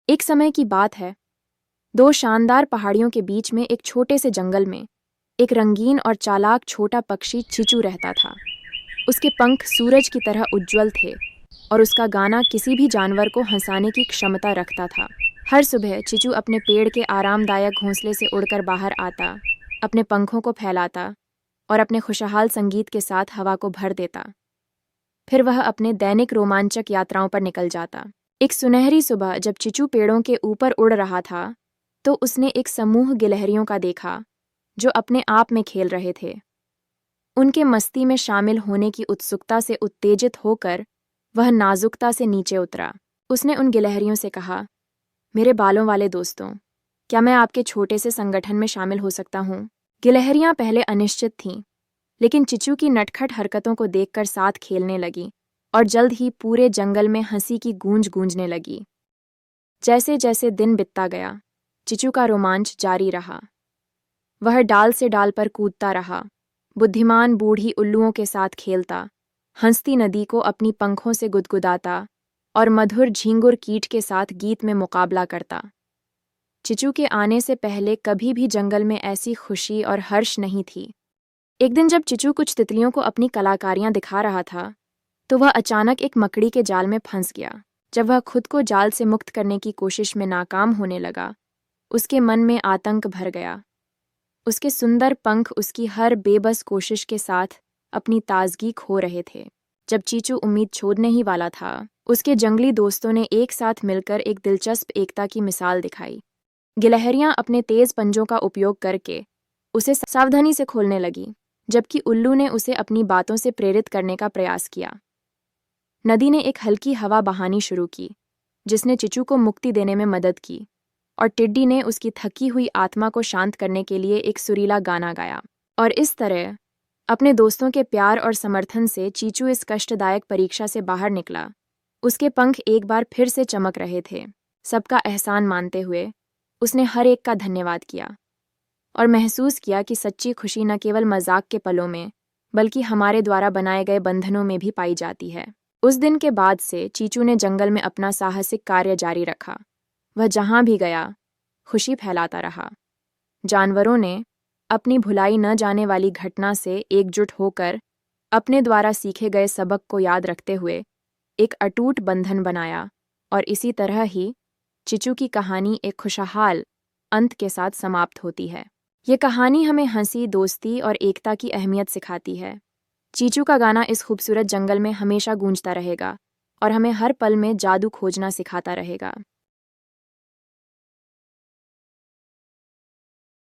एक समय की बात है। दो शानदार पहाड़ियों के बीच में एक छोटे से जंगल में एक रंगीन और चालाक छोटा पक्षी चिचू रहता था। उसके पंख सूरज की तरह उज्ज्वल थे और उसका गाना किसी भी जानवर को हंसाने की क्षमता रखता था। हर सुबह चिचू अपने पेड़ के आरामदायक घोंसले से उड़कर बाहर आता, अपने पंखों को फैलाता और अपने खुशहाल संगीत के साथ हवा को भर देता। फिर वह अपने दैनिक रोमांचक यात्राओं पर निकल जाता। एक सुनहरी सुबह जब चिचू पेड़ों के ऊपर उड़ रहा था, तो उसने एक समूह गिलहरियों का देखा जो अपने आप में खेल रहे थे। उनके मस्ती में शामिल होने की उत्सुकता से उत्तेजित होकर वह नाजुकता से नीचे उतरा। उसने उन गिलहरियों से कहा, मेरे बालों वाले दोस्तों, क्या मैं आपके छोटे से संगठन में शामिल हो सकता हूँ? गिलहरियां पहले अनिश्चित थीं, लेकिन चिचू की नटखट हरकतों को देखकर साथ खेलने लगी और जल्द ही पूरे जंगल में हंसी की गूंज गूंजने लगी। जैसे जैसे दिन बीतता गया, चिचू का रोमांच जारी रहा। वह डाल से डाल पर कूदता रहा, बुद्धिमान बूढ़ी उल्लुओं के साथ खेलता, हंसती नदी को अपनी पंखों से गुदगुदाता और मधुर झींगुर कीट के साथ गीत में मुकाबला करता। चिचू के आने से पहले कभी भी जंगल में ऐसी खुशी और हर्ष नहीं थी। एक दिन जब चिचू कुछ तितलियों को अपनी कलाकारियां दिखा रहा था, तो वह अचानक एक मकड़ी के जाल में फंस गया। जब वह खुद को जाल से मुक्त करने की कोशिश में नाकाम होने लगा, उसके मन में आतंक भर गया। उसके सुंदर पंख उसकी हर बेबस कोशिश के साथ अपनी ताजगी खो रहे थे। जब चीचू उम्मीद छोड़ने ही वाला था, उसके जंगली दोस्तों ने एक साथ मिलकर एक दिलचस्प एकता की मिसाल दिखाई। गिलहरियां अपने तेज पंजों का उपयोग करके उसे सावधानी से खोलने लगी, जबकि उल्लू ने उसे अपनी बातों से प्रेरित करने का प्रयास किया। नदी ने एक हल्की हवा बहानी शुरू की, जिसने चिचू को मुक्ति देने में मदद की, और टिड्डी ने उसकी थकी हुई आत्मा को शांत करने के लिए एक सुरीला गाना गाया। और इस तरह अपने दोस्तों के प्यार और समर्थन से चीचू इस कष्टदायक परीक्षा से बाहर निकला। उसके पंख एक बार फिर से चमक रहे थे। सबका एहसान मानते हुए उसने हर एक का धन्यवाद किया और महसूस किया कि सच्ची खुशी न केवल मजाक के पलों में, बल्कि हमारे द्वारा बनाए गए बंधनों में भी पाई जाती है। उस दिन के बाद से चीचू ने जंगल में अपना साहसिक कार्य जारी रखा। वह जहां भी गया, खुशी फैलाता रहा। जानवरों ने अपनी भुलाई न जाने वाली घटना से एकजुट होकर अपने द्वारा सीखे गए सबक को याद रखते हुए एक अटूट बंधन बनाया, और इसी तरह ही चिचू की कहानी एक खुशहाल अंत के साथ समाप्त होती है। ये कहानी हमें हंसी, दोस्ती और एकता की अहमियत सिखाती है। चीचू का गाना इस खूबसूरत जंगल में हमेशा गूंजता रहेगा और हमें हर पल में जादू खोजना सिखाता रहेगा।